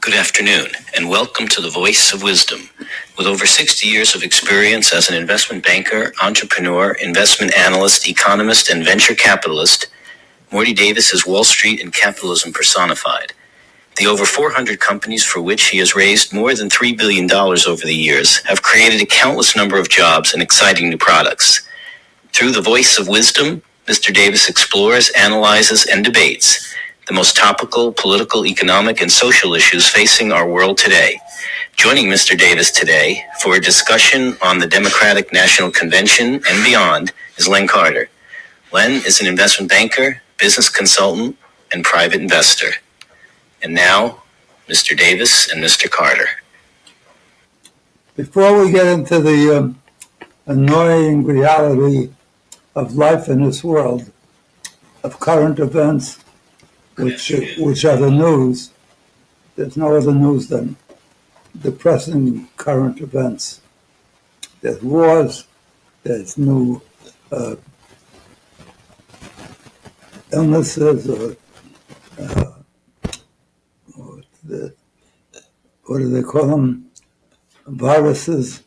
Good afternoon, and welcome to the Voice of Wisdom. With over 60 years of experience as an investment banker, entrepreneur, investment analyst, economist, and venture capitalist, Morty Davis is Wall Street and capitalism personified. The over 400 companies for which he has raised more than $3 billion over the years have created a countless number of jobs and exciting new products. Through the Voice of Wisdom, Mr. Davis explores, analyzes, and debates the most topical political, economic, and social issues facing our world today. Joining Mr. Davis today for a discussion on the Democratic National Convention and beyond is Len Carter. Len is an investment banker, business consultant, and private investor. And now, Mr. Davis and Mr. Carter. Before we get into the annoying reality of life in this world, of current events, which are the news, there's no other news than depressing current events. There's wars, there's new illnesses, or what do they call them? Viruses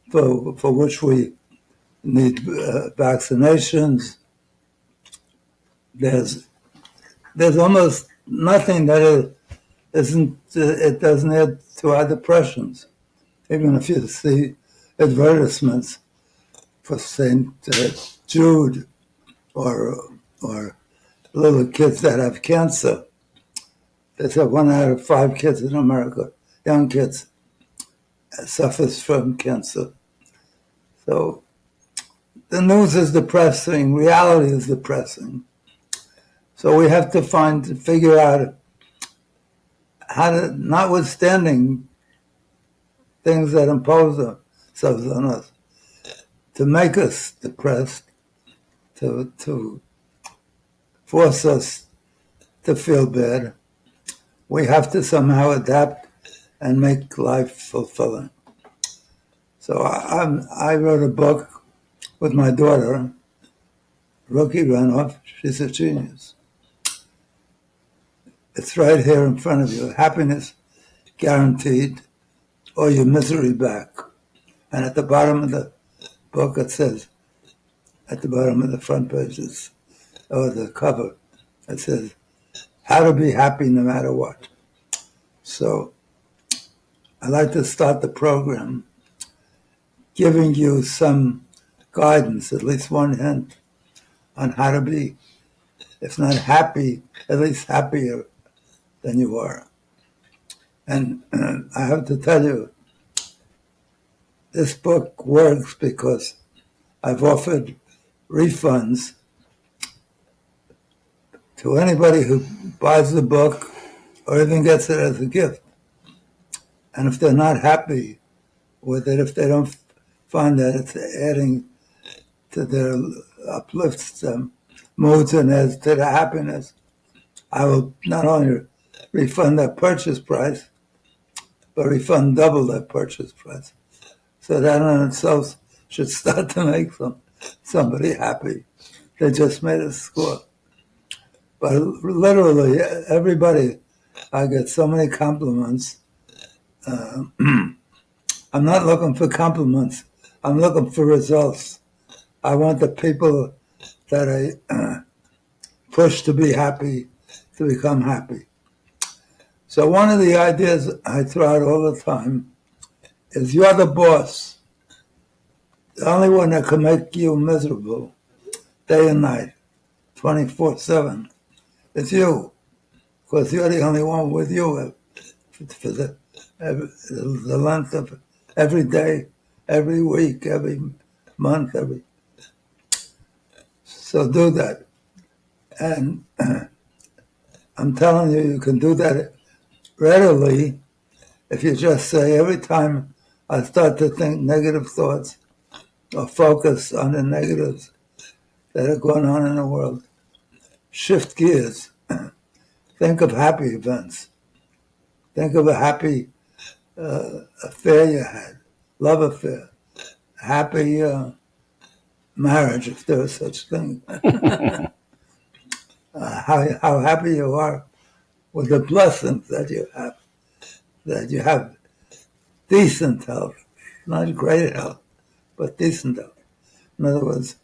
for which we need vaccinations. There's almost nothing that it doesn't add to our depressions. Even if you see advertisements for St. Jude or little kids that have cancer. They say 1 out of 5 kids in America, young kids, suffers from cancer. So the news is depressing, reality is depressing. So we have to figure out how to, notwithstanding things that impose themselves on us, to make us depressed, to force us to feel bad, we have to somehow adapt and make life fulfilling. So I wrote a book with my daughter, Rookie Runoff. She's a genius. It's right here in front of you. Happiness guaranteed, or your misery back. And at the bottom of the book, it says, at the bottom of the front pages, or the cover, it says, how to be happy no matter what. So I'd like to start the program giving you some guidance, at least one hint, on how to be, if not happy, at least happier than you are. And I have to tell you, this book works because I've offered refunds to anybody who buys the book or even gets it as a gift. And if they're not happy with it, if they don't find that it's adding to their uplifts them, moods and adds to their happiness, I will not only refund their purchase price, but refund double their purchase price. So that in itself should start to make somebody happy. They just made a score. But literally, everybody, I get so many compliments. I'm not looking for compliments. I'm looking for results. I want the people that I push to be happy to become happy. So one of the ideas I throw out all the time is you're the boss. The only one that can make you miserable day and night, 24/7, it's you. Because you're the only one with you for the length of every day, every week, every month, So do that. And I'm telling you, you can do that readily if you just say, every time I start to think negative thoughts or focus on the negatives that are going on in the world, shift gears. Think of happy events. Think of a happy affair you had, love affair, happy marriage, if there is such thing. How happy you are with the blessings that you have. that you have decent health, not great health, but decent health. In other words,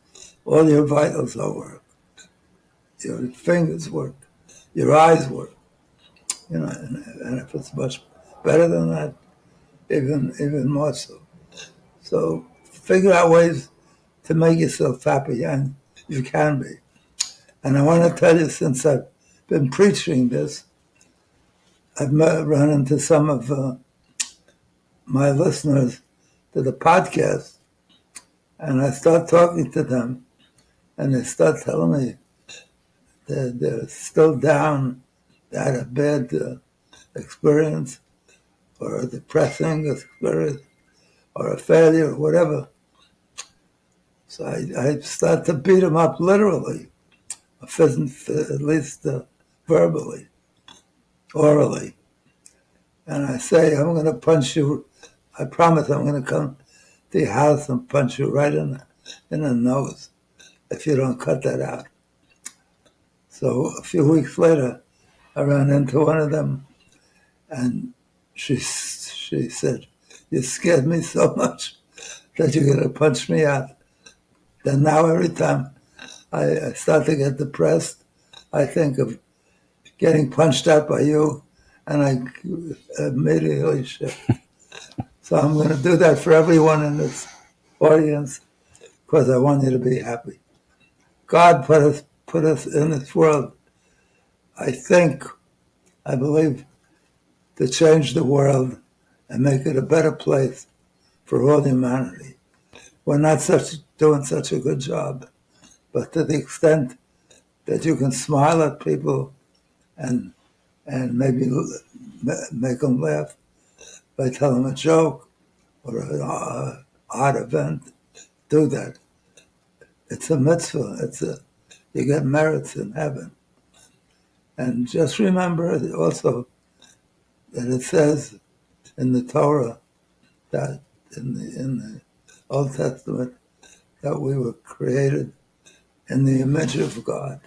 all your vitals are work. Your fingers work, your eyes work, and if it's much better than that, even more so. So figure out ways to make yourself happy, and you can be. And I want to tell you, since I've been preaching this, I've run into some of my listeners to the podcast, and I start talking to them, and they start telling me that they're still down, they had a bad experience, or a depressing experience, or a failure, or whatever. So I start to beat them up literally, at least verbally, orally. And I say, I'm going to punch you. I promise I'm going to come to your house and punch you right in the nose if you don't cut that out. So a few weeks later, I ran into one of them, and she said, you scared me so much that you're going to punch me out. Then now every time I start to get depressed, I think of getting punched out by you, and I immediately shift. So I'm going to do that for everyone in this audience, because I want you to be happy. God put us in this world, I believe, to change the world and make it a better place for all humanity. We're not doing such a good job, but to the extent that you can smile at people and maybe make them laugh by telling them a joke or an odd event, do that. It's a mitzvah. You get merits in heaven. And just remember also that it says in the Torah, that in the Old Testament, that we were created in the image of God.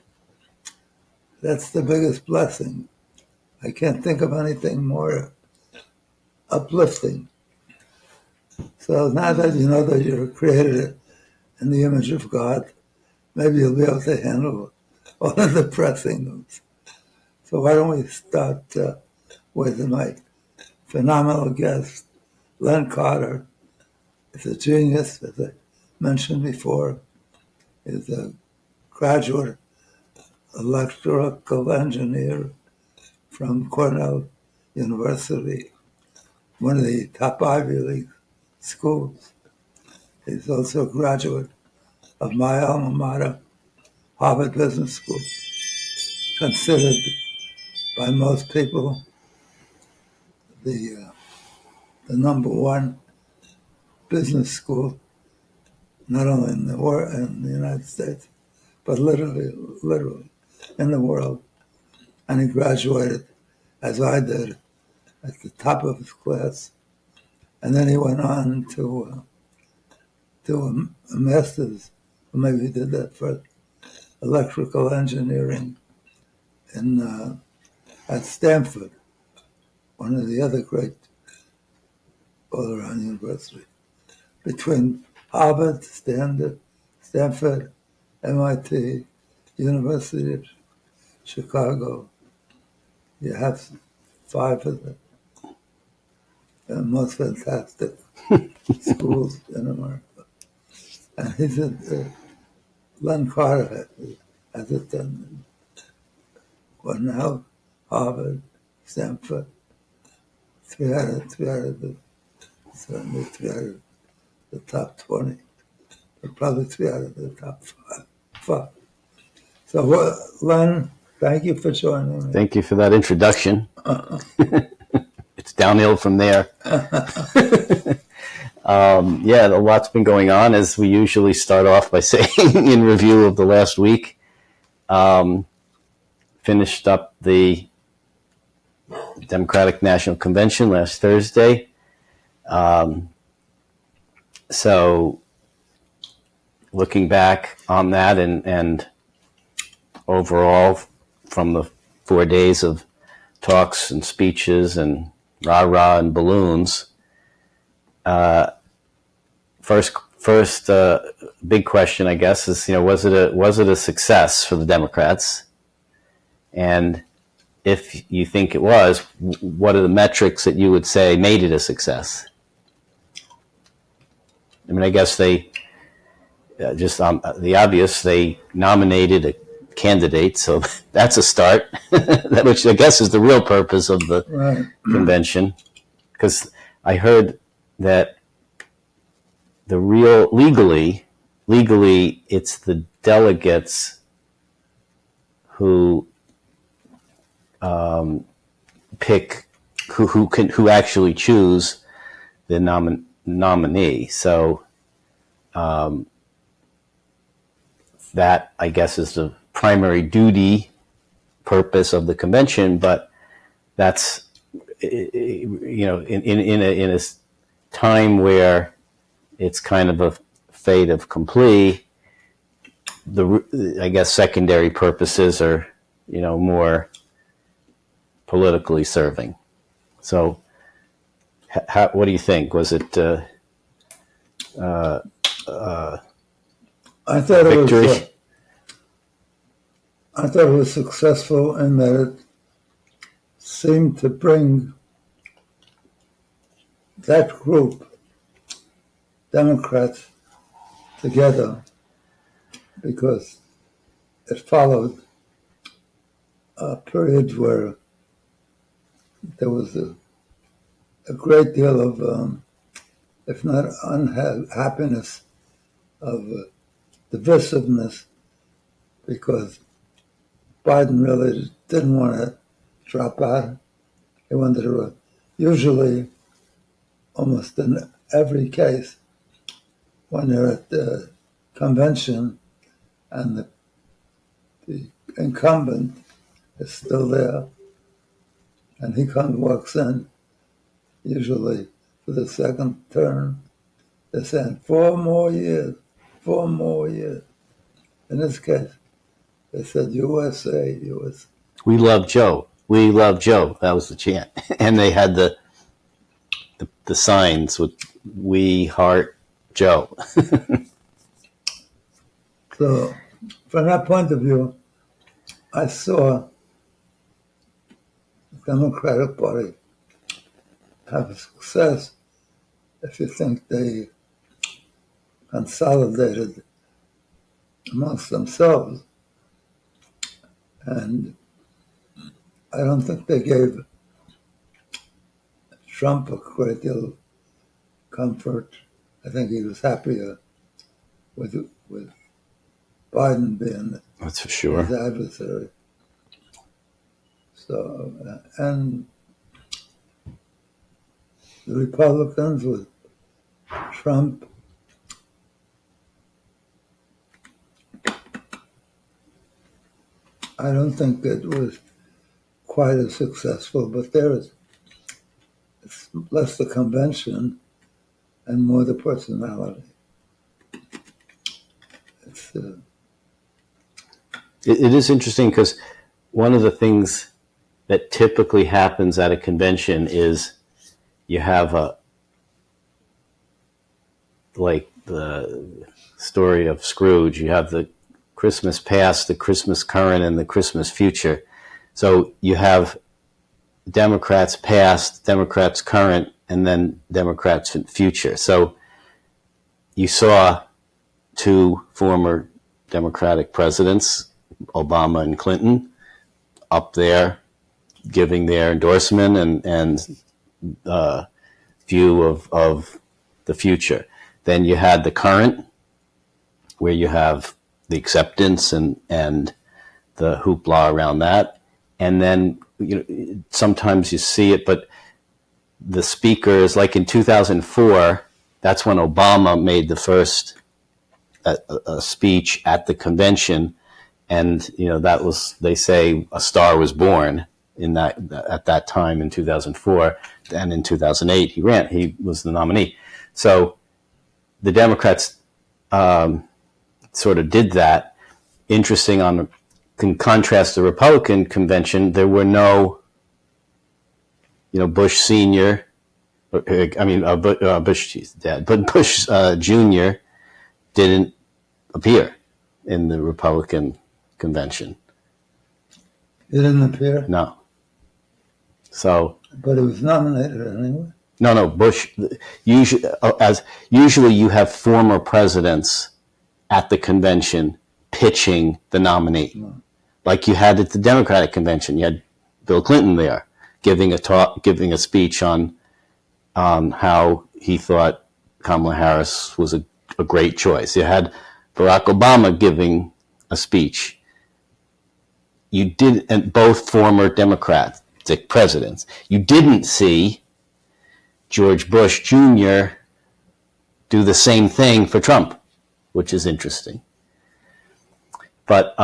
That's the biggest blessing. I can't think of anything more uplifting. So now that you know that you're created in the image of God, maybe you'll be able to handle all the depressing news. So why don't we start with my phenomenal guest, Len Carter. He's a genius, as I mentioned before. He's a graduate electrical engineer from Cornell University, one of the top Ivy League schools. He's also a graduate of my alma mater, Harvard Business School, considered by most people the number one business school, not only in the United States, but literally in the world. And he graduated, as I did, at the top of his class. And then he went on to do a master's, or maybe he did that for electrical engineering at Stanford, one of the other great all-around universities. Between Harvard, Stanford, MIT, University of Chicago, you have 5 of the most fantastic schools in America. And he's at Len Carter has attended Cornell, Harvard, Stanford, certainly 3 out of the top 20, but probably 3 out of the top 5. So, Len, thank you for joining me. Thank you for that introduction. It's downhill from there. Yeah, a lot's been going on, as we usually start off by saying in review of the last week. Finished up the Democratic National Convention last Thursday. So looking back on that and overall from the 4 days of talks and speeches and rah-rah and balloons. First big question, I guess, is, was it a success for the Democrats? And if you think it was, what are the metrics that you would say made it a success? I mean, I guess they just the obvious, they nominated a candidate, so that's a start, which I guess is the real purpose of the convention. Because I heard that the real legally, it's the delegates who pick who actually choose the nominee. So that, I guess, is the primary duty purpose of the convention. But that's in a time where it's kind of a fait accompli. I guess secondary purposes are more politically serving. So, what do you think? Was it I thought victory? I thought it was successful in that it seemed to bring that group, Democrats, together, because it followed a period where there was a great deal of, if not unhappiness, of divisiveness, because Biden really didn't want to drop out. He wanted to, usually, almost in every case, when you're at the convention and the incumbent is still there, and he walks in, usually for the second term, they're saying 4 more years, 4 more years. In this case, they said USA, USA. We love Joe. We love Joe. That was the chant. And they had the signs with "We Heart Joe." So, from that point of view, I saw the Democratic Party have success if you think they consolidated amongst themselves. And I don't think they gave Trump a great deal of comfort. I think he was happier with Biden being That's for sure. his adversary. So, and the Republicans with Trump, I don't think it was quite as successful, but it's less the convention and more the personality. It is interesting because one of the things that typically happens at a convention is you have like the story of Scrooge, you have the Christmas past, the Christmas current, and the Christmas future. So you have Democrats past, Democrats current, and then Democrats future. So you saw 2 former Democratic presidents, Obama and Clinton, up there giving their endorsement and view of the future. Then you had the current, where you have the acceptance and the hoopla around that. And then sometimes you see it, but the speakers, like in 2004, that's when Obama made the first a speech at the convention, and that was, they say, a star was born in that at that time in 2004, and in 2008 he was the nominee. So the Democrats sort of did that. Interesting, in contrast to the Republican convention, there were no Bush Senior, Bush's dad, but Bush Jr. didn't appear in the Republican convention. He didn't appear? No. So. But he was nominated anyway. No. Bush. Usually, you have former presidents at the convention pitching the nominee, like you had at the Democratic convention. You had Bill Clinton there giving a speech on how he thought Kamala Harris was a great choice. You had Barack Obama giving a speech. You did, and both former Democratic presidents. You didn't see George Bush Jr. do the same thing for Trump, which is interesting. But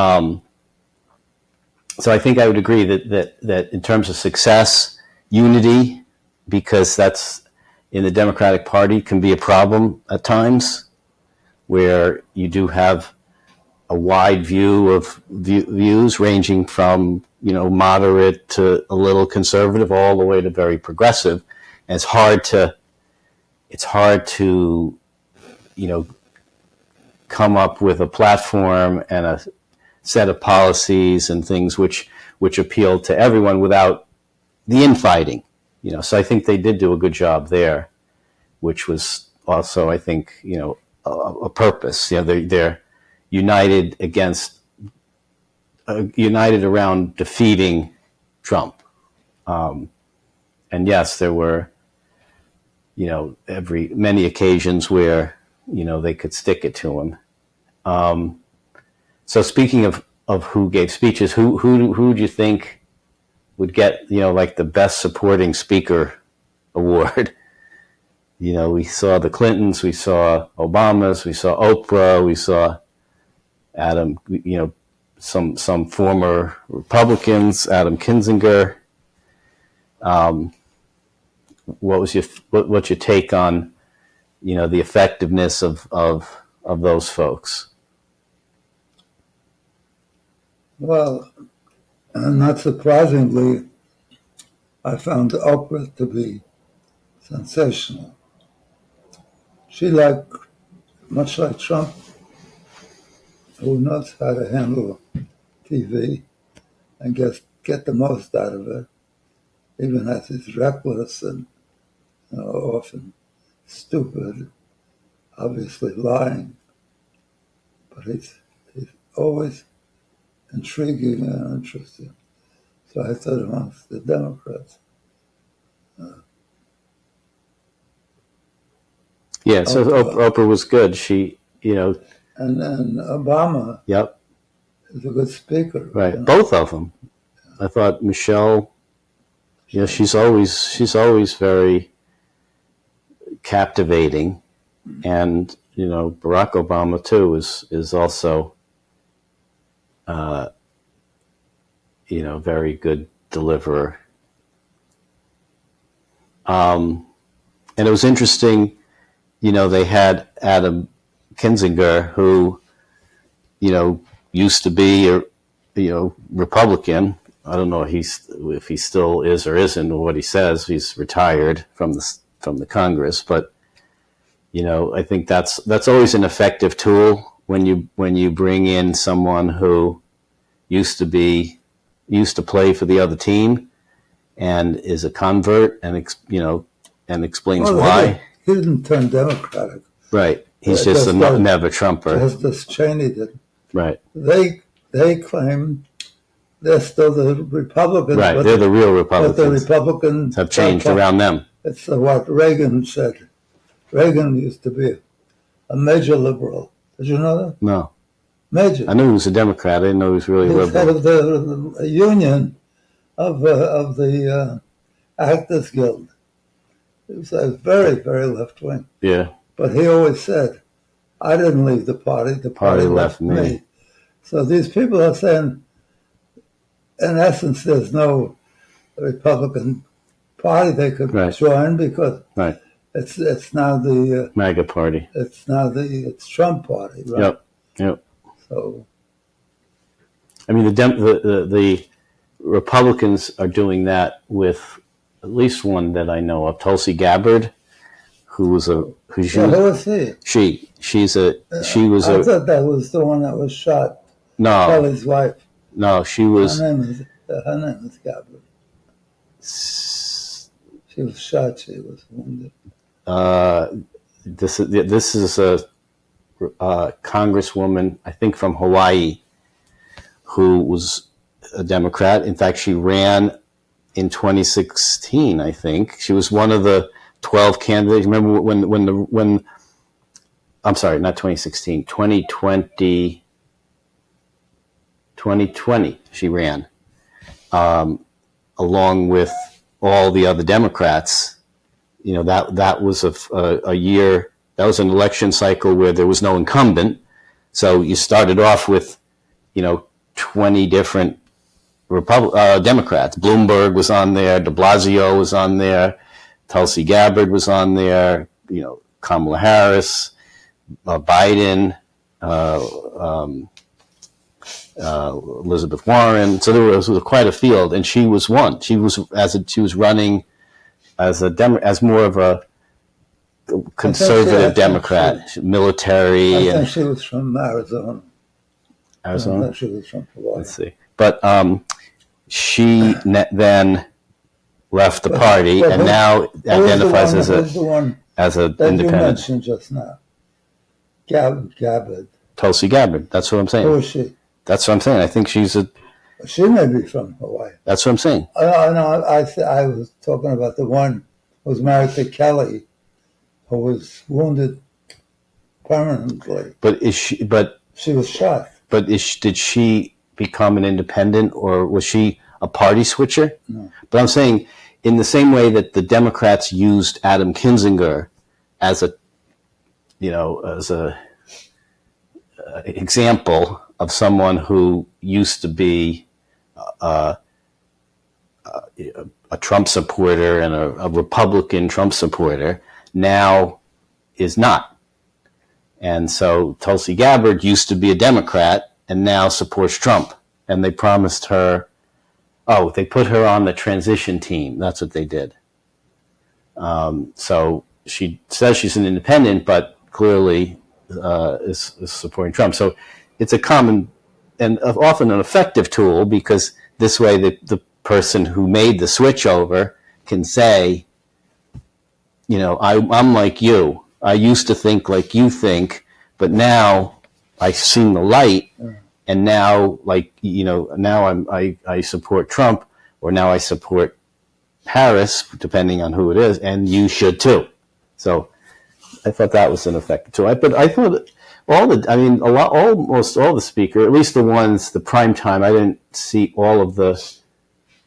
so I think I would agree that in terms of success, unity, because that's in the Democratic Party can be a problem at times, where you do have a wide view of views ranging from moderate to a little conservative, all the way to very progressive. And it's hard to come up with a platform and a set of policies and things which appeal to everyone without the infighting. So I think they did do a good job there, which was also, I think, a purpose. They're united around defeating Trump. And yes, there were, many occasions where, they could stick it to him. So speaking of who gave speeches, who do you think would get, like the best supporting speaker award? We saw the Clintons, we saw Obamas, we saw Oprah, we saw Adam, some former Republicans, Adam Kinzinger. What's your take on, the effectiveness of those folks? Well, not surprisingly, I found Oprah to be sensational. She, much like Trump, who knows how to handle TV and get the most out of it, even as he's reckless and often stupid, obviously lying. But he's always intriguing and interesting. So I thought amongst the Democrats. Yeah, so Oprah was good. She, And then Obama. Yep. Is a good speaker. Right, both of them. I thought Michelle, she's always very captivating, and Barack Obama too is also very good deliverer. And it was interesting, they had Adam Kinzinger, who used to be a Republican. I don't know if he still is or isn't, or what he says. He's retired from the Congress, but I think that's always an effective tool when you bring in someone who used to play for the other team and is a convert and explains why. He didn't turn Democratic. Right. He's just a never Trumper. Justice Cheney did. Right. They claim they're still the Republicans. Right. They're the real Republicans. But the Republicans have changed around them. It's what Reagan said. Reagan used to be a major liberal. Did you know that? No. Major. I knew he was a Democrat. I didn't know he was really liberal. He's head of the union of the Actors Guild. He was very, very left wing. Yeah. But he always said, I didn't leave the party. The party left me. So these people are saying, in essence, there's no Republican Party they could join because it's now the MAGA Party. It's now it's Trump Party, right? Yep. So, I mean, the Republicans are doing that with at least one that I know of, Tulsi Gabbard, who was a who she, who was he? she was I thought that was the one that was shot. no Kelly's wife. no she Her was name is Gabbard. She was shot. She was wounded. This is a congresswoman, I think from Hawaii, who was a Democrat. In fact, she ran in 2016. I think she was one of the 12 candidates. Remember when I'm sorry, not 2016, 2020 she ran, along with all the other Democrats. You know, that was a year, that was an election cycle where there was no incumbent. So you started off with, 20 different Democrats. Bloomberg was on there, de Blasio was on there, Tulsi Gabbard was on there, Kamala Harris, Biden, Elizabeth Warren. So there was quite a field, and she was one. She was running as more of a conservative Democrat, military. I think she was from Arizona. Arizona? I thought she was from Hawaii. Let's see. But she then left the party and now identifies as an independent. You mentioned just now. Gabbard. Tulsi Gabbard. That's what I'm saying. Who is she? That's what I'm saying. I think she may be from Hawaii. That's what I'm saying. I was talking about the one who was married to Kelly, who was wounded permanently. But she was shot. But did she become an independent, or was she a party switcher? No. But I'm saying, in the same way that the Democrats used Adam Kinzinger as a example of someone who used to be a Trump supporter and a Republican Trump supporter, now is not. And so Tulsi Gabbard used to be a Democrat and now supports Trump. And they promised her, they put her on the transition team. That's what they did. So she says she's an independent, but clearly is supporting Trump. So it's a common and often an effective tool, because this way the person who made the switch over can say, I'm like you. I used to think like you think, but now I've seen the light, and now, now I support Trump, or now I support Harris, depending on who it is, and you should too. So I thought that was an effective tool. But I thought almost all the speakers, at least the ones, the prime time, I didn't see all of the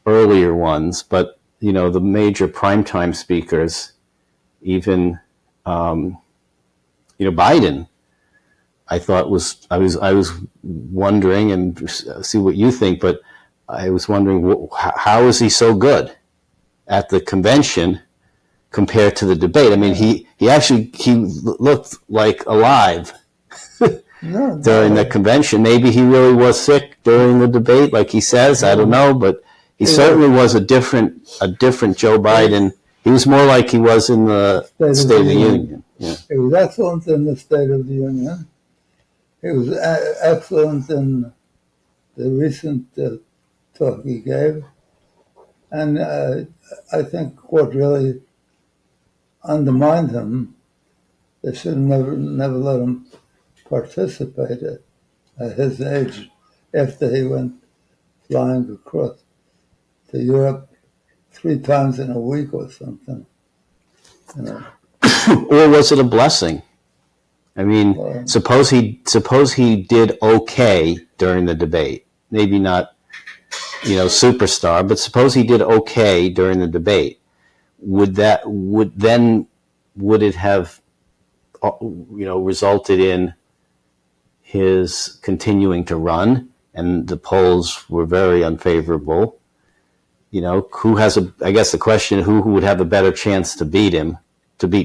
earlier ones, but the major primetime speakers, even Biden, I thought I was wondering, and see what you think, but I was wondering, how is he so good at the convention compared to the debate? I mean, he looked like alive during the convention. Maybe he really was sick during the debate, like he says. I don't know, but he certainly was a different Joe Biden. He was more like he was in the State of the Union. Yeah. He was excellent in the State of the Union. He was excellent in the recent talk he gave. And I think what really undermined him, they should never let him participate at his age, after he went flying across to Europe 3 times in a week or something. Or was it a blessing? I mean, suppose he did okay during the debate. Maybe not, superstar, but suppose he did okay during the debate. Would it have, resulted in his continuing to run? And the polls were very unfavorable. Who has I guess the question, who would have a better chance to beat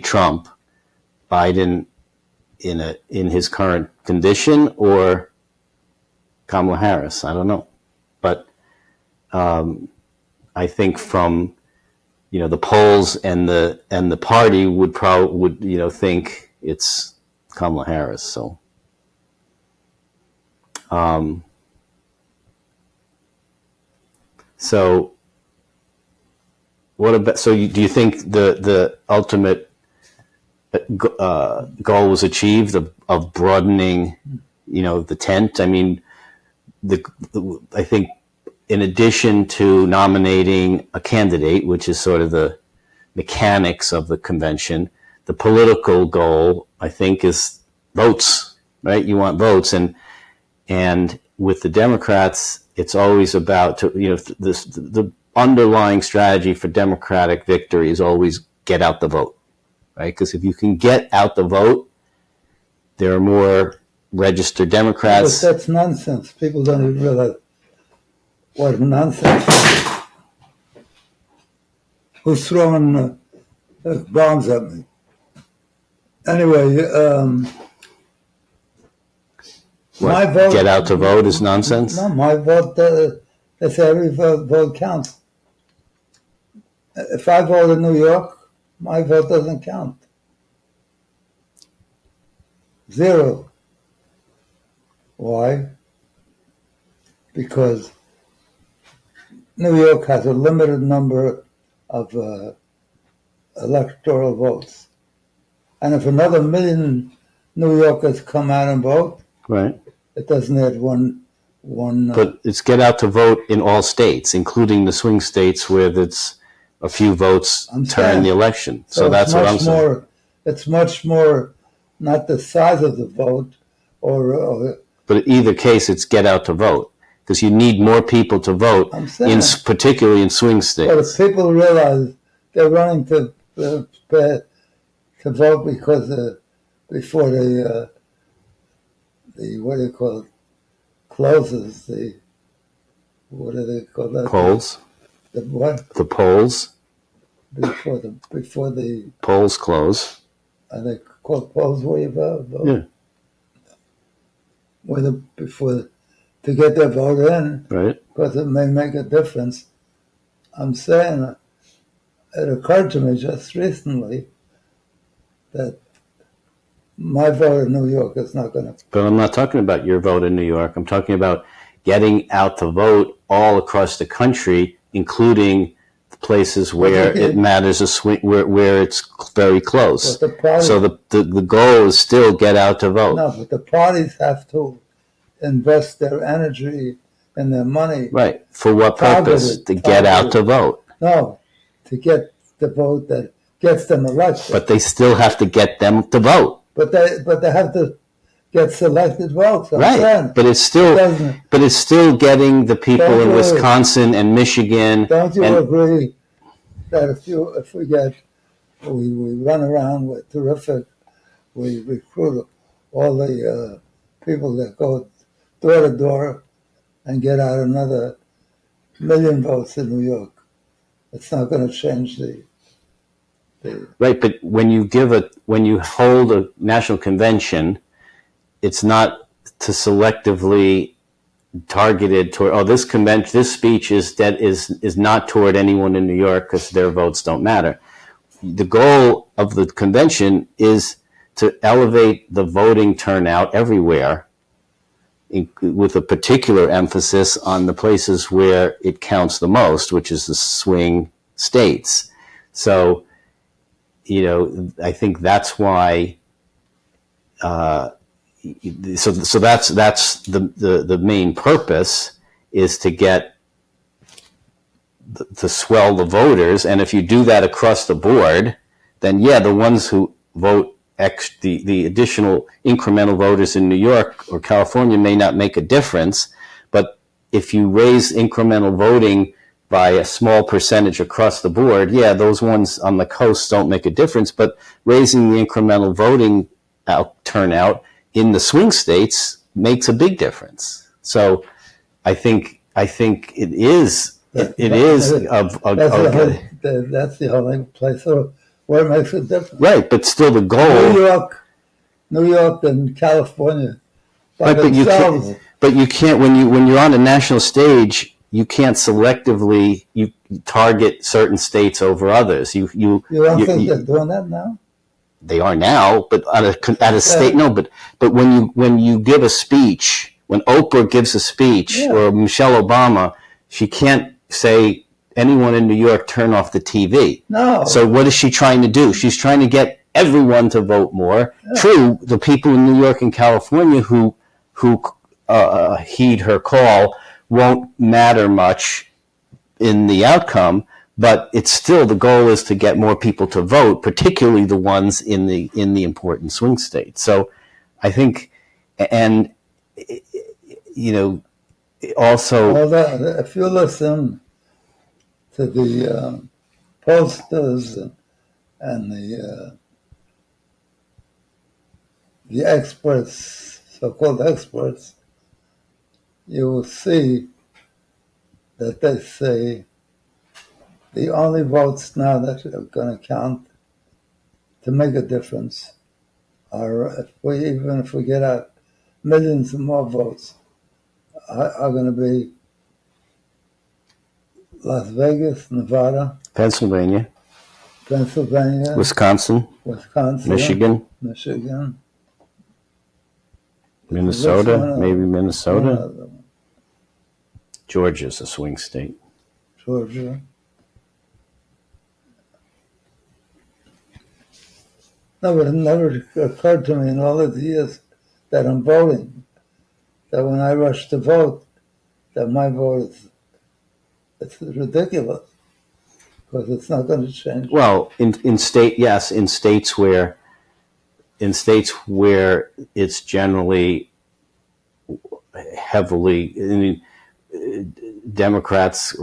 Trump, Biden in his current condition, or Kamala Harris? I don't know. But I think from the polls and the party would think it's Kamala Harris. So, what about? So, do you think the ultimate goal was achieved of broadening, the tent? I mean, I think in addition to nominating a candidate, which is sort of the mechanics of the convention, the political goal, I think, is votes, right? You want votes. And with the Democrats, it's always about, the underlying strategy for Democratic victory is always get out the vote, right? Because if you can get out the vote, there are more registered Democrats. But that's nonsense. People don't even realize what nonsense is. Who's throwing bombs at me? Anyway, my vote... Get out to vote is nonsense? No, my vote, they say every vote counts. If I vote in New York, my vote doesn't count. 0. Why? Because New York has a limited number of electoral votes. And if another million New Yorkers come out and vote, right, it doesn't add one. But it's get out to vote in all states, including the swing states where it's a few votes turn the election. So that's what I'm saying. It's much more not the size of the vote, but in either case, it's get out to vote because you need more people to vote, particularly in swing states. But if people realize they're running to vote because before the what do you call it, closes, what do they call that? Polls. The what? The polls. Before the polls close. Are they called polls where you vote? Yeah. To get their vote in, right? Because it may make a difference. I'm saying it occurred to me just recently that my vote in New York is not going to. But I'm not talking about your vote in New York. I'm talking about getting out to vote all across the country, including the places where it matters, where it's very close. So the goal is still get out to vote. No, but the parties have to invest their energy and their money. Right. For what purpose? To get out to vote. No, to get the vote that gets them elected. But they still have to get them to vote. But they have to get selected votes. Right. But it's still getting the people in Wisconsin and Michigan. Don't you agree that we run around with terrific, we recruit all the people that go door to door and get out another million votes in New York. It's not going to change the right, but when you hold a national convention, it's not to selectively targeted toward this speech is not toward anyone in New York because their votes don't matter. The goal of the convention is to elevate the voting turnout everywhere, with a particular emphasis on the places where it counts the most, which is the swing states. So, I think that's why. So that's the main purpose, is to get to swell the voters, and if you do that across the board, then the ones who vote the additional incremental voters in New York or California may not make a difference, but if you raise incremental voting by a small percentage across the board, those ones on the coast don't make a difference, but raising the incremental voting turnout in the swing states makes a big difference. So I think it is that's the only place where it makes a difference. Right, but still the goal. New York and California. Right, but you can't when you're on a national stage you can't selectively you target certain states over others. You don't think they're doing that now? They are now, but at a state, no. But when you give a speech, when Oprah gives a speech, or Michelle Obama, she can't say anyone in New York turn off the TV. No. So what is she trying to do? She's trying to get everyone to vote more. Yeah. True, the people in New York and California who heed her call won't matter much in the outcome, but it's still, the goal is to get more people to vote, particularly the ones in the important swing states. So I think, and also, well, if you listen to the pollsters and the experts, so-called experts, you will see that they say the only votes now that are going to count to make a difference are, even if we get out millions of more votes, are going to be Las Vegas, Nevada, Pennsylvania, Wisconsin, Michigan, Minnesota, maybe Minnesota. Georgia's a swing state. Georgia. No, but it never occurred to me in all of the years that I'm voting, that when I rush to vote, that my vote it's ridiculous, because it's not going to change. Well, in states where it's generally heavily, Democrats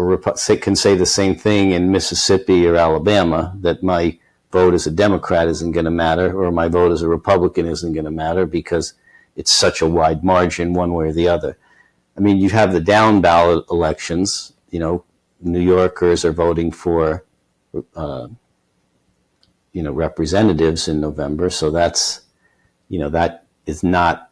can say the same thing in Mississippi or Alabama, that my vote as a Democrat isn't going to matter, or my vote as a Republican isn't going to matter, because it's such a wide margin one way or the other. I mean, you have the down ballot elections. New Yorkers are voting for, representatives in November. So that's, that is not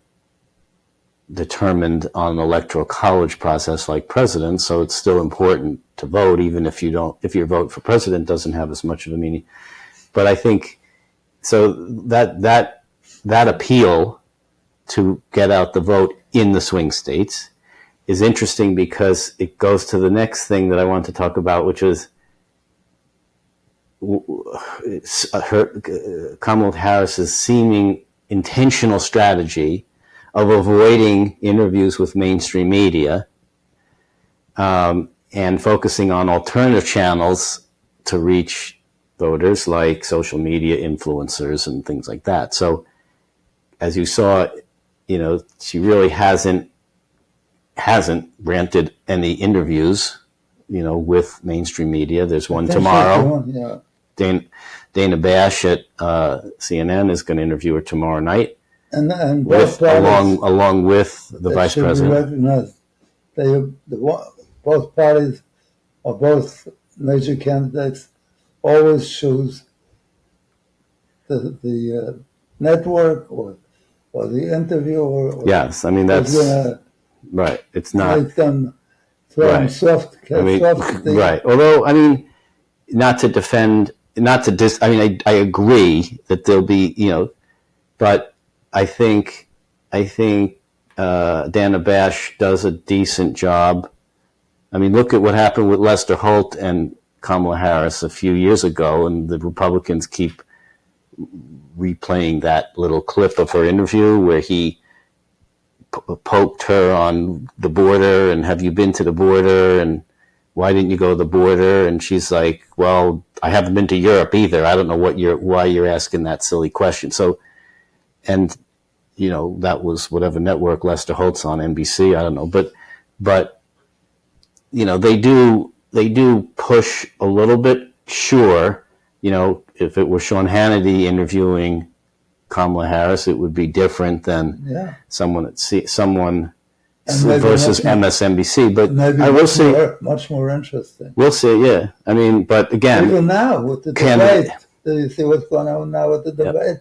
determined on an electoral college process like president. So it's still important to vote, even if your vote for president doesn't have as much of a meaning. But I think, so that appeal to get out the vote in the swing states is interesting, because it goes to the next thing that I want to talk about, which is Kamala Harris's seeming intentional strategy of avoiding interviews with mainstream media, and focusing on alternative channels to reach voters, like social media influencers and things like that. So as you saw, she really hasn't granted any interviews, with mainstream media. There's one tomorrow. Dana Bash at CNN is going to interview her tomorrow night, and both parties, along with the vice president. Both parties, or both major candidates, always choose the network or the interview. Yes, I mean, that's right. It's not make them throw right. soft. Right. Although, I mean, not to defend, I agree that there'll be, but I think Dana Bash does a decent job. I mean, look at what happened with Lester Holt and Kamala Harris a few years ago, and the Republicans keep replaying that little clip of her interview where he poked her on the border, and have you been to the border, and why didn't you go to the border? And she's like, well, I haven't been to Europe either. I don't know why you're asking that silly question. So, and that was whatever network Lester Holt's on, NBC, I don't know, but they do push a little bit. Sure, if it were Sean Hannity interviewing Kamala Harris, it would be different than someone versus MSNBC. But I will say, much more interesting. We'll see. Yeah, I mean, but again, even now with the debate, do you see what's going on now with the debate?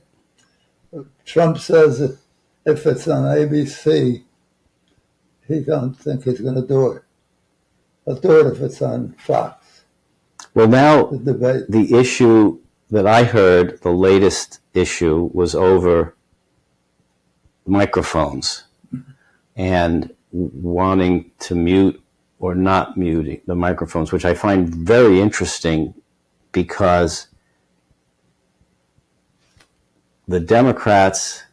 Yep. Trump says if it's on ABC, he don't think he's going to do it. I'll do it if it's on Fox, Well, now the debate. the issue that I heard, the latest issue, was over microphones and wanting to mute or not mute the microphones, which I find very interesting because the Democrats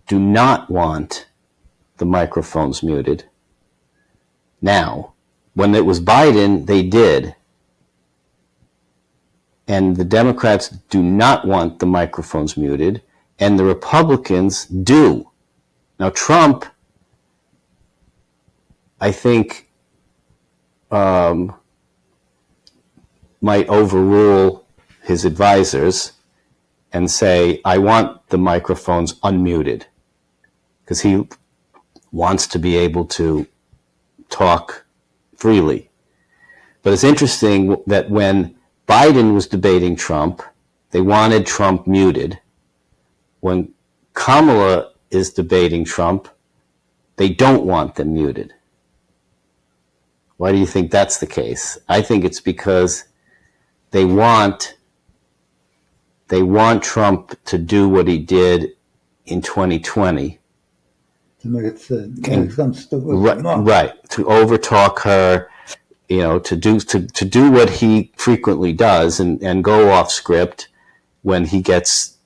do not want the microphones muted. Now, when it was Biden, they did. And the Democrats do not want the microphones muted, and the Republicans do. Now, Trump, I think, might overrule his advisors and say, I want the microphones unmuted, because he wants to be able to talk freely. But it's interesting that when Biden was debating Trump, they wanted Trump muted. When Kamala is debating Trump, they don't want them muted. Why do you think that's the case? I think it's because they want Trump to do what he did in 2020. To make some stupid Right, to overtalk her, to do what he frequently does and go off script when he gets,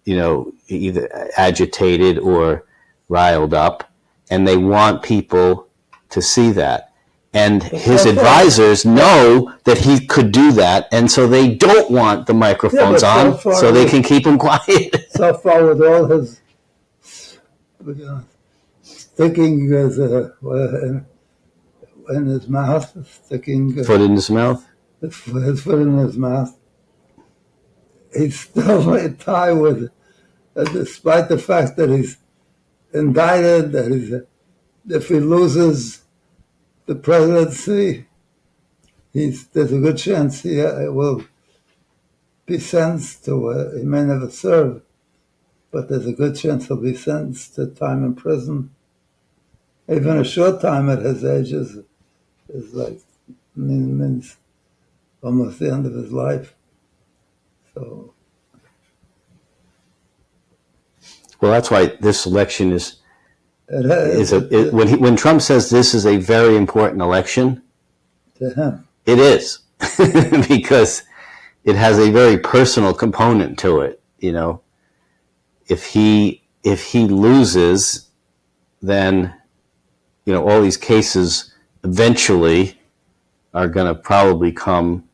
either agitated or riled up, and they want people to see that. And his advisors know that he could do that, and so they don't want the microphones on, so they can keep him quiet. So far, with all his sticking in his mouth, sticking foot in his mouth, his foot in his mouth, he's still a tie with, despite the fact that he's indicted, that if he loses the presidency, there's a good chance he will be sentenced to, he may never serve, but there's a good chance he'll be sentenced to time in prison. Even a short time at his age is like, means almost the end of his life. So. Well, that's why this election when Trump says this is a very important election, to him, it is because it has a very personal component to it. If he loses, then all these cases eventually are going to probably come.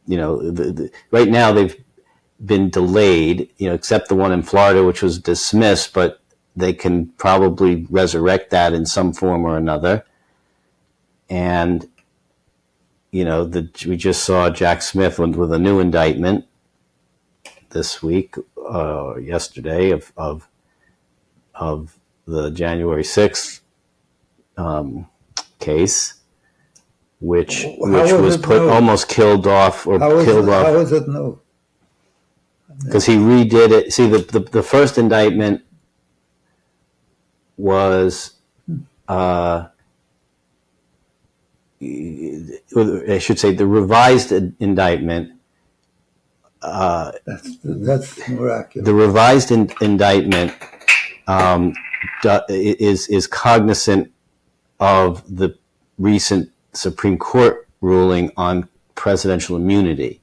Right now they've been delayed, except the one in Florida, which was dismissed, but they can probably resurrect that in some form or another. And, we just saw Jack Smith with a new indictment this week, yesterday, of the January 6th case, which was almost killed off or killed off. How is it new? Because he redid it. See, the first indictment was, I should say, the revised indictment. That's more accurate. The revised indictment is cognizant of the recent Supreme Court ruling on presidential immunity,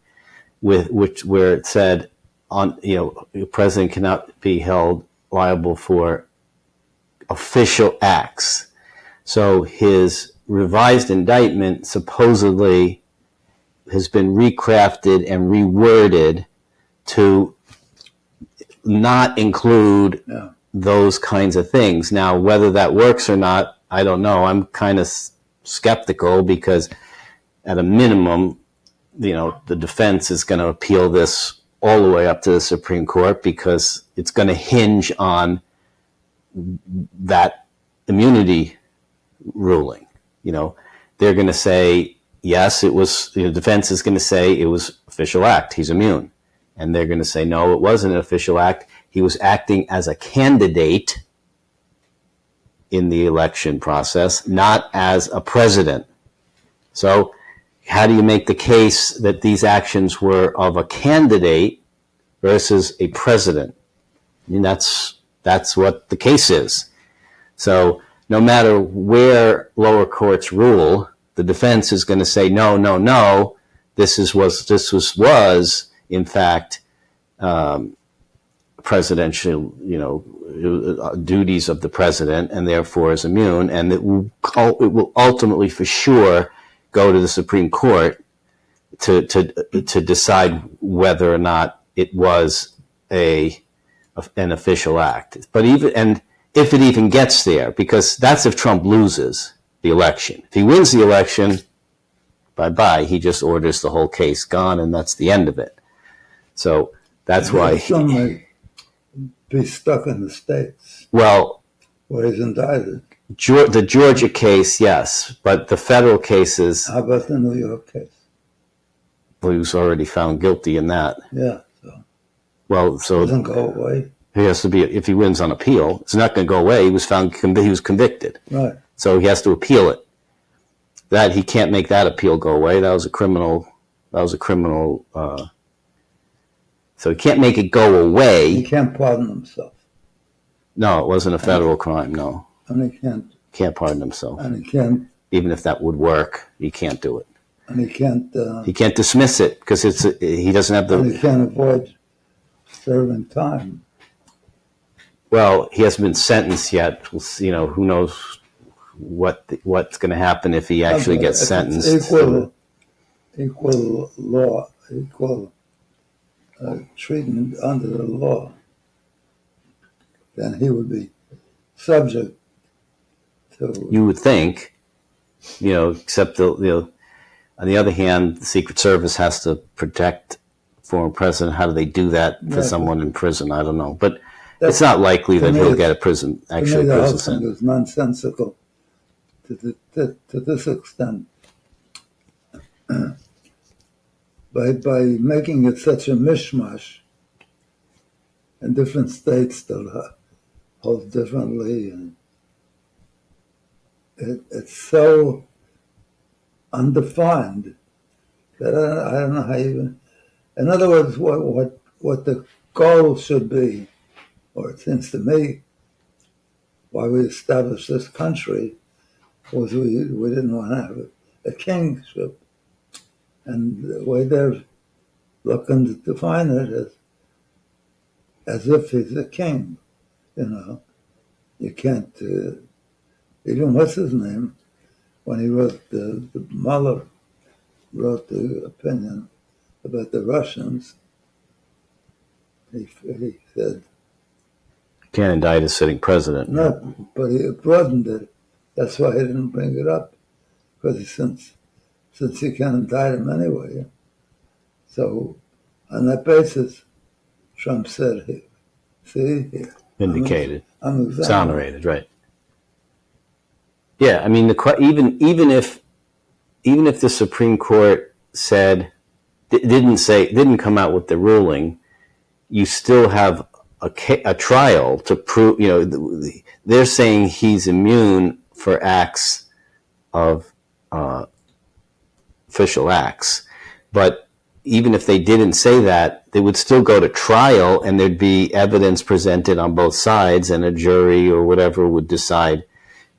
where it said the president cannot be held liable for official acts. So his revised indictment supposedly has been recrafted and reworded to not include those kinds of things. Now, whether that works or not, I don't know. I'm kind of skeptical because at a minimum, the defense is going to appeal this all the way up to the Supreme Court because it's going to hinge on that immunity ruling. They're going to say, yes, it was, the defense is going to say it was official act. He's immune. And they're going to say, no, it wasn't an official act. He was acting as a candidate in the election process, not as a president. So how do you make the case that these actions were of a candidate versus a president? I mean, that's what the case is. So no matter where lower courts rule, the defense is going to say, no, this was in fact presidential, duties of the president, and therefore is immune, and it will ultimately, for sure, go to the Supreme Court to decide whether or not it was an official act. But if it even gets there, because that's if Trump loses the election. If he wins the election, bye-bye, he just orders the whole case gone, and that's the end of it. So that's why... Some may be stuck in the States. Well... Where he's indicted. The Georgia case, yes, but the federal cases... How about the New York case? Well, he was already found guilty in that. Yeah, so... It doesn't go away. He has to be, if he wins on appeal, it's not going to go away. He was convicted. Right. So he has to appeal it. That he can't make that appeal go away. That was a criminal. So he can't make it go away. He can't pardon himself. No, it wasn't a federal crime. No. And he can't pardon himself. And he can't. Even if that would work, he can't do it. And he can't. He can't dismiss it because he doesn't have the. And he can't avoid serving time. Well, he hasn't been sentenced yet. Who knows what's going to happen if he actually gets sentenced. Equal law, equal treatment under the law, then he would be subject to... You would think, except on the other hand, the Secret Service has to protect former president. How do they do that for someone in prison? I don't know. But it's not likely that he'll get a prison sentence. It's nonsensical to this extent. By making it such a mishmash, and different states that hold differently, and it's so undefined that I don't know how you... In other words, what the goal should be, or it seems to me, why we established this country, was we didn't want to have a kingship. And the way they're looking to define it as if he's a king, You can't, even what's his name, when he wrote the Mueller wrote the opinion about the Russians, he said... Can't indict a sitting president. No, but he broadened it. That's why he didn't bring it up, because since you can't indict him anyway. So on that basis, Trump said, see, vindicated, I'm exonerated, right? Yeah, I mean, even if the Supreme Court didn't come out with the ruling, you still have a trial to prove. They're saying he's immune for acts of official acts, but even if they didn't say that, they would still go to trial, and there'd be evidence presented on both sides, and a jury or whatever would decide.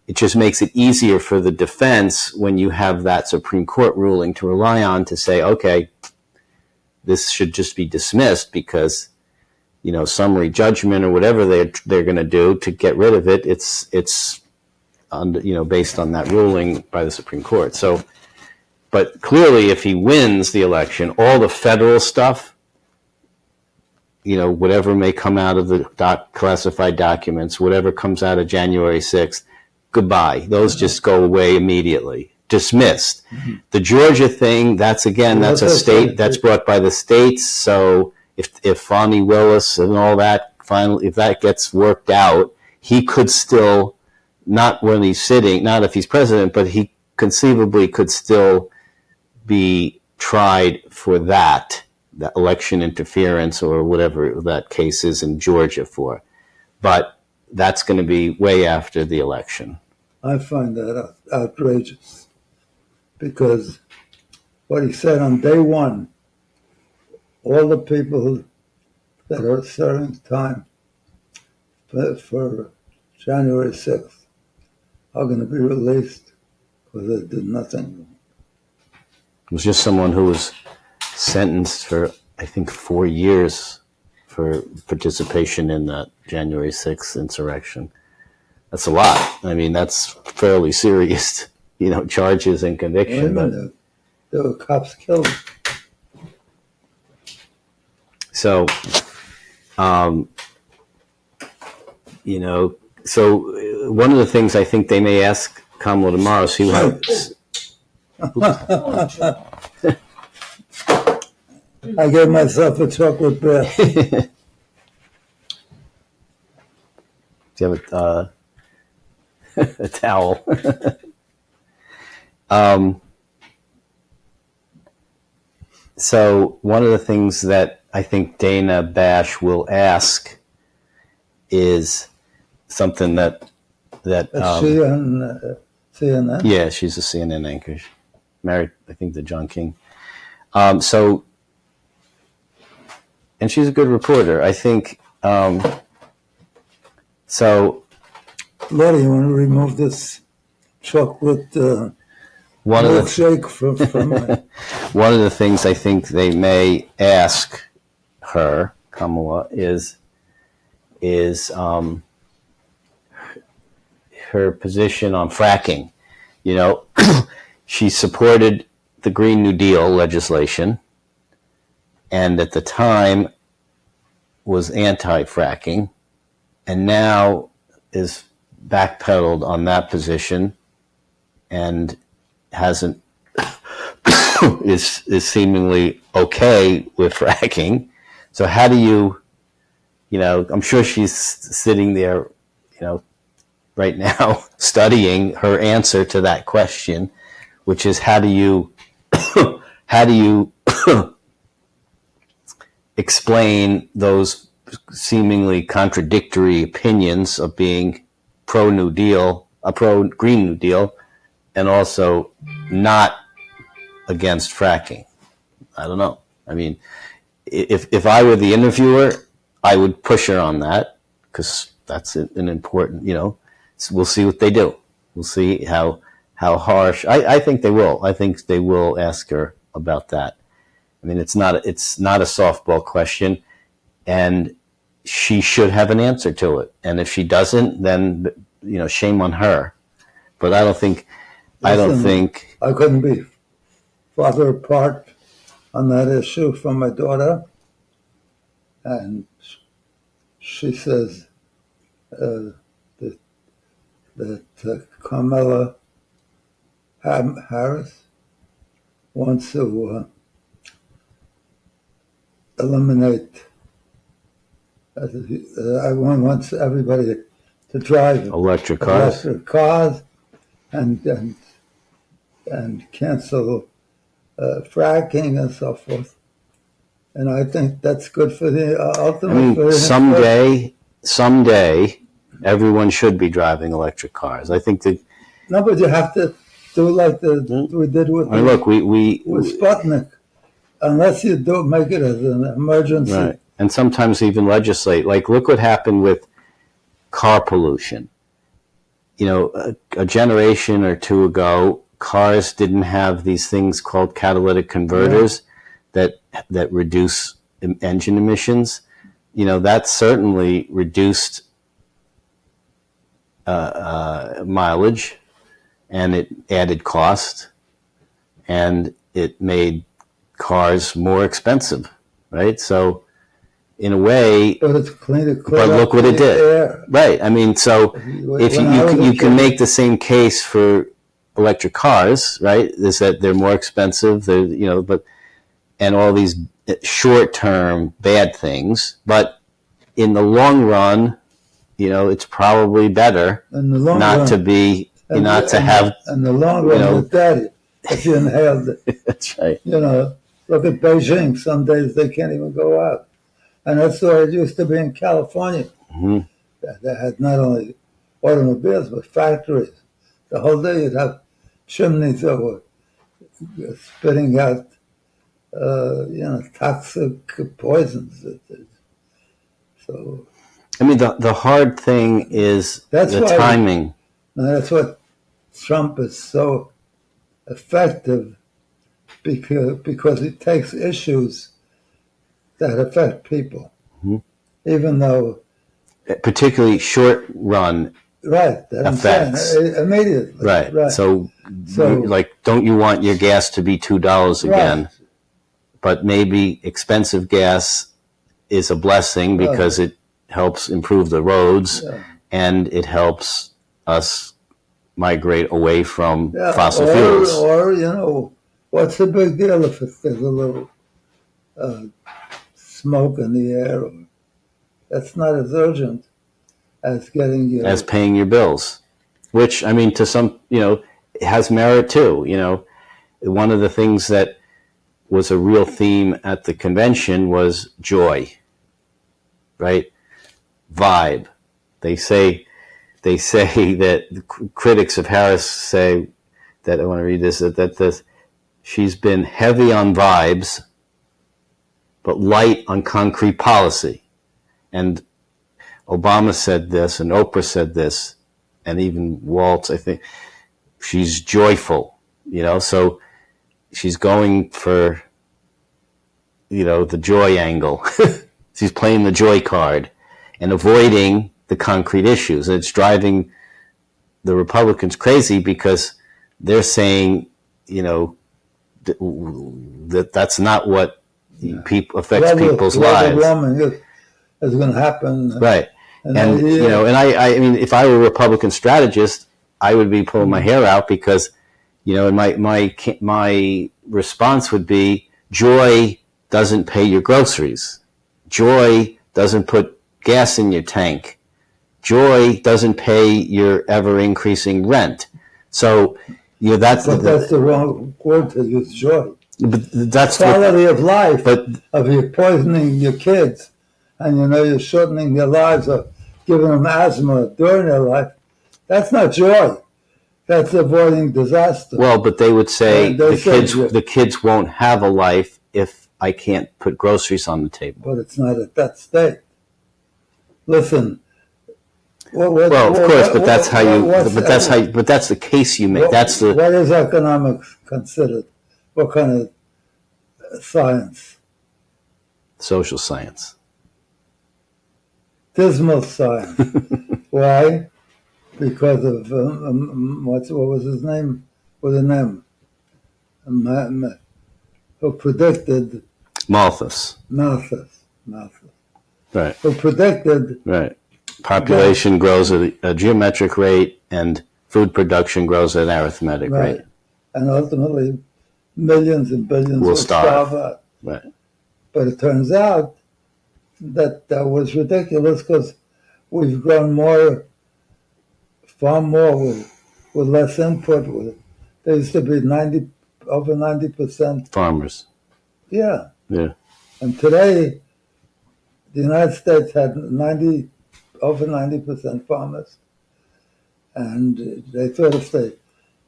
It just makes it easier for the defense when you have that Supreme Court ruling to rely on to say, okay, this should just be dismissed because, summary judgment or whatever they're going to do to get rid of it. It's based on that ruling by the Supreme Court. So, but clearly, if he wins the election, all the federal stuff, whatever may come out of the classified documents, whatever comes out of January 6th, goodbye. Those just go away immediately. Dismissed. Mm-hmm. The Georgia thing, that's a state, that's brought by the states. So if Fani Willis and all that, finally, if that gets worked out, he could still, not when he's sitting, not if he's president, but he conceivably could still be tried for that election interference or whatever that case is in Georgia for. But that's going to be way after the election. I find that outrageous. because what he said on day one, all the people that are serving time for January 6th are going to be released because they did nothing. It was just someone who was sentenced for, I think, 4 years for participation in that January 6th insurrection. That's a lot. I mean, that's fairly serious, charges and conviction. But there were cops killed. So, so one of the things I think they may ask Kamala tomorrow is who has. I gave myself a chocolate bath. Do you have a towel? So one of the things that I think Dana Bash will ask is something that Is she on CNN? Yeah, she's a CNN anchor. Married, I think, to John King. And she's a good reporter, I think. So, Lottie, you want to remove this chocolate milkshake from my... One of the things I think they may ask her, Kamala, is her position on fracking. She supported the Green New Deal legislation, and at the time was anti-fracking, and now is backpedaled on that position and hasn't is seemingly okay with fracking. So how do you I'm sure she's sitting there, right now studying her answer to that question, which is how do you explain those seemingly contradictory opinions of being pro-New Deal, pro-Green New Deal, and also not against fracking? I don't know. I mean, if I were the interviewer, I would push her on that because that's an important, we'll see what they do. We'll see how harsh. I think they will. I think they will ask her about that. I mean, it's not a softball question, and she should have an answer to it. And if she doesn't, then shame on her. But I don't think. I couldn't be farther apart on that issue from my daughter, and she says that Kamala Harris wants to eliminate. Wants everybody to drive electric cars, and cancel fracking and so forth. And I think that's good for the ultimate. Someday, everyone should be driving electric cars. I think that. No, but you have to do like we did with. With Sputnik, unless you don't make it as an emergency. Right, and sometimes even legislate. Like, look what happened with car pollution. A generation or two ago, cars didn't have these things called catalytic converters that reduce engine emissions. That certainly reduced mileage, and it added cost, and it made cars more expensive, right? So, in a way, but look what it did, right? I mean, so if you can make the same case for electric cars, right? Is that they're more expensive, but and all these short-term bad things, but in the long run, it's probably better not to have. In the long run, Daddy, if you inhaled it, that's right. Look at Beijing. Some days they can't even go out. And that's the way it used to be in California. Mm-hmm. They had not only automobiles, but factories. The whole day you'd have chimneys that were spitting out, toxic poisons. So I mean, the hard thing is that's the why timing. that's what Trump is so effective, because he takes issues that affect people, even though Particularly short run right that effects. I'm saying, immediately Right. So, So- like, don't you want your gas to be $2 again? right. But maybe expensive gas is a blessing because it helps improve the roads Yeah. and it helps us migrate away from Yeah, fossil fuels. or what's the big deal if there's a little smoke in the air? That's not as urgent as getting your As paying your bills, which, I mean, to some, has merit too. One of the things that was a real theme at the convention was joy, right? Vibe. They say that critics of Harris say that, I want to read this, that she's been heavy on vibes, but light on concrete policy. And Obama said this, and Oprah said this, and even Waltz, I think. She's joyful, so she's going for, the joy angle. She's playing the joy card and avoiding the concrete issues. And it's driving the Republicans crazy because they're saying, that's not what affects people's lives. warming is going to happen. Right. And I mean, if I were a Republican strategist, I would be pulling my hair out because, and my response would be, joy doesn't pay your groceries. Joy doesn't put gas in your tank. Joy doesn't pay your ever increasing rent. So, that's the wrong word to use, joy. But that's quality of life. Of you poisoning your kids, and you're shortening their lives, or giving them asthma during their life. That's not joy. That's avoiding disaster. Well, but they would say the kids won't have a life if I can't put groceries on the table. But it's not at that state. Listen. Well, of course, but that's how you. But that's the case you make. What is economics considered? What kind of science? Social science. Dismal science. Why? Because of what was his name with an M? Who predicted Malthus. Right. Who predicted population grows at a geometric rate and food production grows at an arithmetic rate. And ultimately millions and billions will starve out. Right. But it turns out that was ridiculous because we've grown far more with less input. There used to be over 90% farmers. Yeah. Yeah. And today, the United States had over 90% farmers, and they thought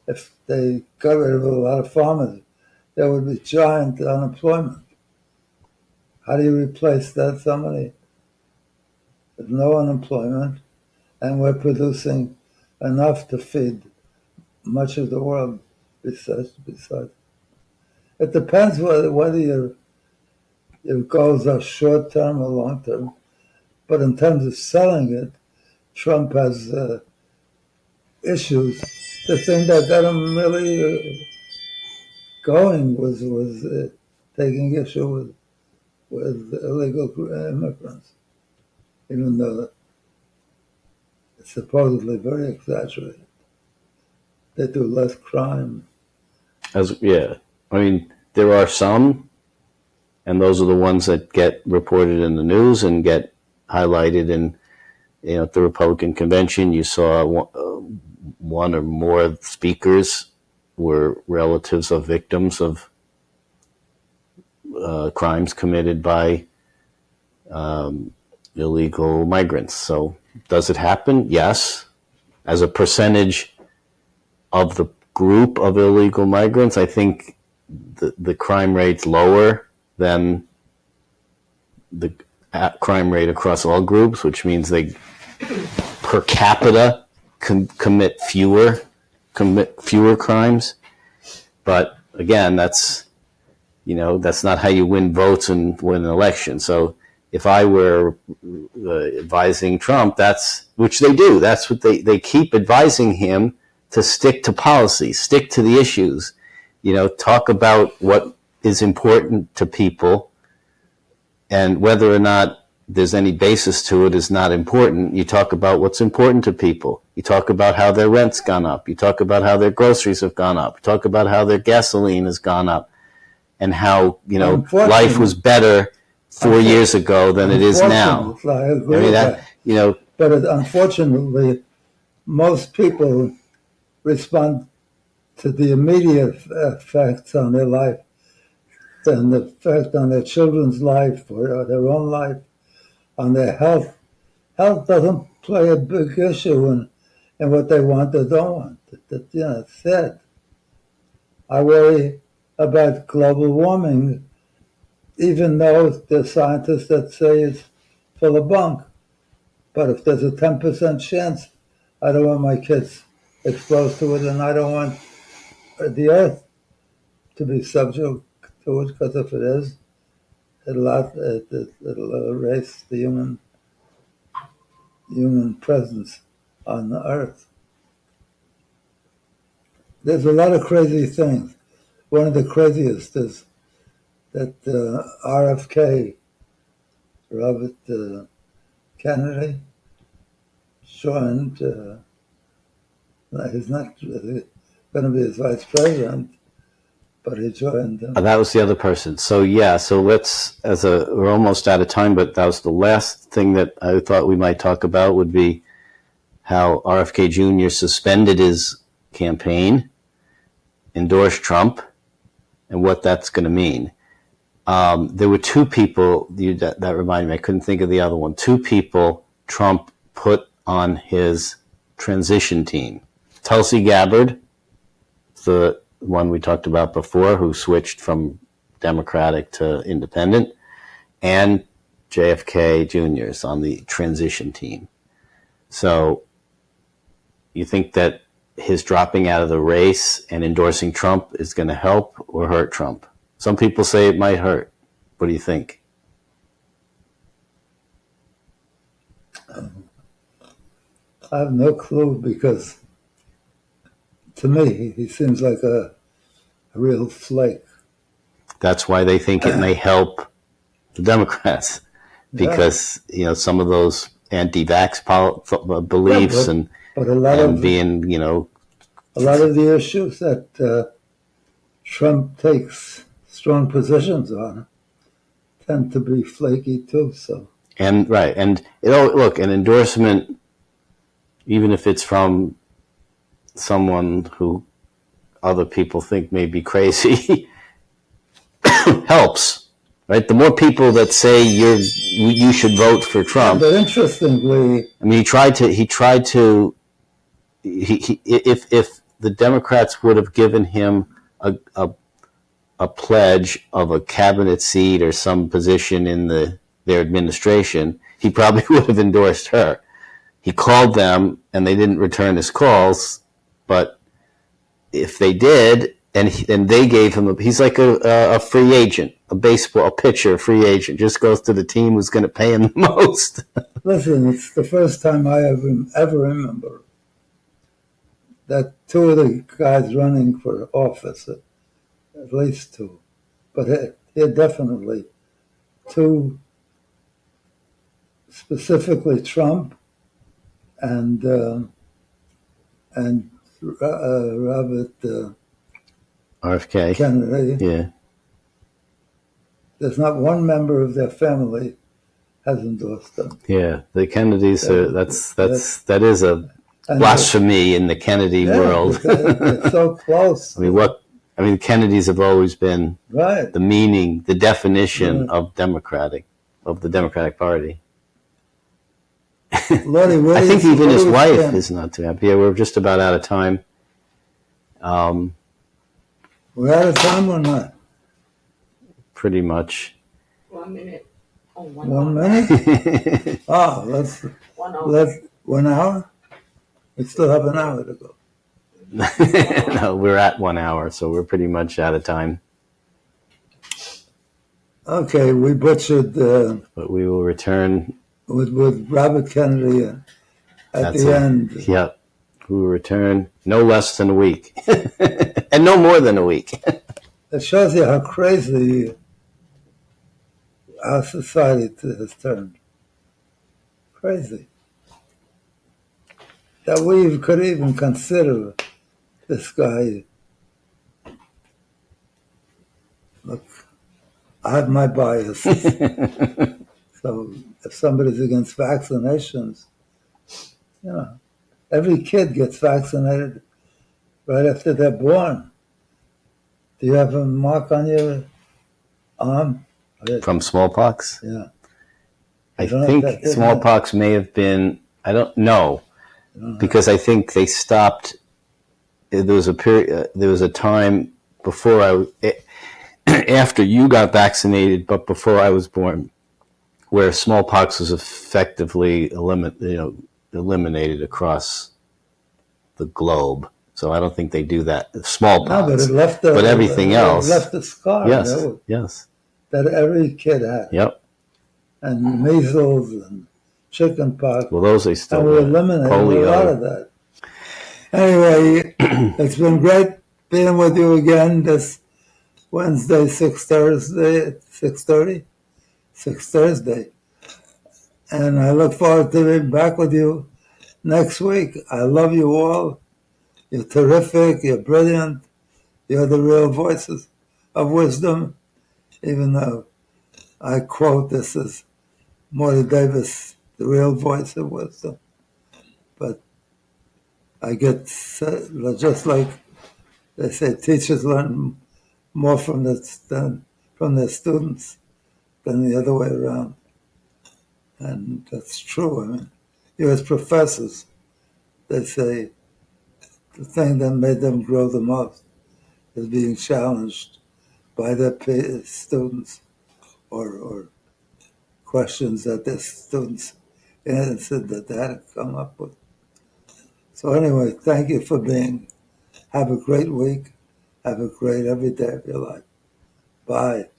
if they got rid of a lot of farmers, there would be giant unemployment. How do you replace that? Somebody with no unemployment, and we're producing enough to feed much of the world. Besides, it depends whether your goals are short term or long term. But in terms of selling it, Trump has issues. The thing that got him really going was taking issue with illegal immigrants, even though it's supposedly very exaggerated. They do less crime. I mean, there are some, and those are the ones that get reported in the news and get highlighted in, at the Republican convention. You saw one or more speakers were relatives of victims of crimes committed by illegal migrants. So does it happen? Yes. As a percentage of the group of illegal migrants, I think the crime rate's lower than the crime rate across all groups, which means they per capita commit fewer crimes. But again, that's not how you win votes and win an election. So if I were advising Trump, which they do. That's what they keep advising him to stick to policy, stick to the issues. Talk about what is important to people, and whether or not there's any basis to it is not important. You talk about what's important to people. You talk about how their rent's gone up. You talk about how their groceries have gone up. You talk about how their gasoline has gone up, and how life was better 4 years ago than it is now. I agree with that. But unfortunately, most people respond to the immediate effects on their life than the effect on their children's life or their own life, on their health. Health doesn't play a big issue in what they want or don't want. It's sad. I worry about global warming, even though there's scientists that say it's full of bunk. But if there's a 10% chance, I don't want my kids exposed to it, and I don't want the earth to be subject to it, because if it is, it'll erase the human presence on the earth. There's a lot of crazy things. One of the craziest is that RFK, Robert Kennedy, joined, he's not going to be his vice president, but he joined them. That was the other person. So let's, we're almost out of time, but that was the last thing that I thought we might talk about, would be how RFK Jr. suspended his campaign, endorsed Trump, and what that's going to mean. There were two people that reminded me. I couldn't think of the other one. Two people Trump put on his transition team. Tulsi Gabbard, the one we talked about before, who switched from Democratic to Independent, and JFK Jr. is on the transition team. So you think that his dropping out of the race and endorsing Trump is going to help or hurt Trump? Some people say it might hurt. What do you think? I have no clue, because to me, he seems like a real flake. That's why they think it may help the Democrats, because some of those anti-vax beliefs and a lot of the issues that Trump takes strong positions on tend to be flaky too. So right, and look, an endorsement, even if it's from someone who other people think may be crazy, helps, right? The more people that say you should vote for Trump. But interestingly, I mean, he tried to. If the Democrats would have given him a pledge of a cabinet seat or some position in their administration, he probably would have endorsed her. He called them and they didn't return his calls, but if they did, and they gave him he's like a free agent, a pitcher, free agent, just goes to the team who's going to pay him the most. Listen, it's the first time I ever remember that two of the guys running for office, at least two, but here definitely two, specifically Trump and Robert RFK Kennedy. Yeah, there's not one member of their family has endorsed them. Yeah, the Kennedys that is a blasphemy in the Kennedy world. It's so close. I mean, Kennedys have always been right. The meaning, the definition of the Democratic Party. Lordy, I think even his wife is not too happy. Yeah, we're just about out of time. We're out of time or not? Pretty much. 1 minute. Oh, 1 minute? Oh, let's 1 hour. 1 hour? We still have an hour to go. No, we're at 1 hour, so we're pretty much out of time. Okay, we butchered But we will return. with Robert Kennedy at That's the it. end. Yep. We will return no less than a week. And no more than a week. It shows you how crazy our society has turned. Crazy. That we could even consider this guy. Look, I have my biases. So if somebody's against vaccinations, you know, every kid gets vaccinated right after they're born. Do you have a mark on your arm? From smallpox? Yeah. I You don't think have that, smallpox may have been, I don't know, because I think they stopped. There was a period, there was a time before after you got vaccinated, but before I was born, where smallpox was effectively eliminated across the globe. So I don't think they do that. Smallpox. No, but it left but everything else. It left a scar. Yes, yes. That every kid had. Yep. And measles and chicken pox. Well, those they still and we eliminated polio. A lot of that. Anyway, it's been great being with you again this Wednesday, 6:30. And I look forward to being back with you next week. I love you all. You're terrific. You're brilliant. You're the real voices of wisdom, even though I quote this as Morty Davis, the real voice of wisdom. But I get, just like they say, teachers learn more from their students than the other way around. And that's true. I mean, you as professors, they say the thing that made them grow the most is being challenged by their students or questions that their students answered that they had to come up with. So anyway, thank you for being. Have a great week. Have a great every day of your life. Bye.